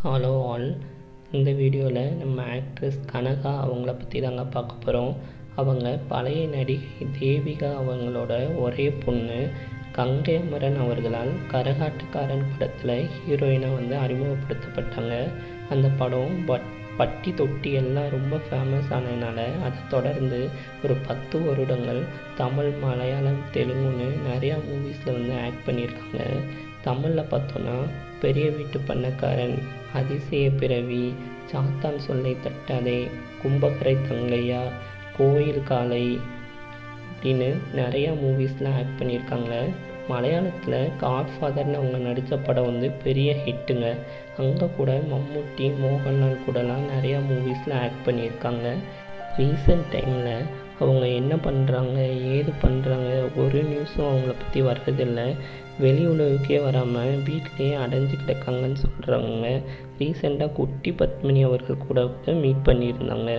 Hello all. இந்த வீடியோவில் நம்ம ஆக்ட்ரஸ் கனகா அவங்கள பற்றி தாங்க பார்க்க போகிறோம். அவங்க பழைய நடிகை தேவிகா அவங்களோட ஒரே பொண்ணு. கங்கை அமரன் அவர்களால் கரகாட்டக்காரன் படத்தில் ஹீரோயினாக அறிமுகப்படுத்தப்பட்டாங்க. அந்த படம் பட்டி தொட்டி எல்லாம் ரொம்ப ஃபேமஸ் ஆனதுனால அதை தொடர்ந்து ஒரு 10 வருடங்கள் தமிழ், மலையாளம், தெலுங்குன்னு நிறையா மூவிஸில் ஆக்ட் பண்ணியிருக்காங்க. தமிழில் பார்த்தோன்னா பெரிய வீட்டு பண்ணக்காரன், அதிசய பிறவி, சாத்தான் சொல்லை தட்டாதே, கும்பகரை தங்கையா, கோயில் காலை அப்படின்னு நிறையா மூவிஸில் ஆக்ட் பண்ணியிருக்காங்க. மலையாளத்தில் காட்ஃபாதர்னு அவங்க நடித்த படம் பெரிய ஹிட்டுங்க. அங்கே கூட மம்முட்டி, மோகன்லால் கூடலாம் நிறையா மூவிஸில் ஆக்ட் பண்ணியிருக்காங்க. ரீசெண்ட் டைமில் அவங்க என்ன பண்ணுறாங்க, ஏது பண்ணுறாங்க, ஒரு நியூஸும் அவங்கள பற்றி வர்றதில்லை. வெளி உலகுக்கே வராமல் வீட்டிலேயே அடைஞ்சு கிடக்காங்கன்னு சொல்கிறாங்க. ரீசெண்டாக குட்டி பத்மினி அவர்கள் கூட மீட் பண்ணியிருந்தாங்க.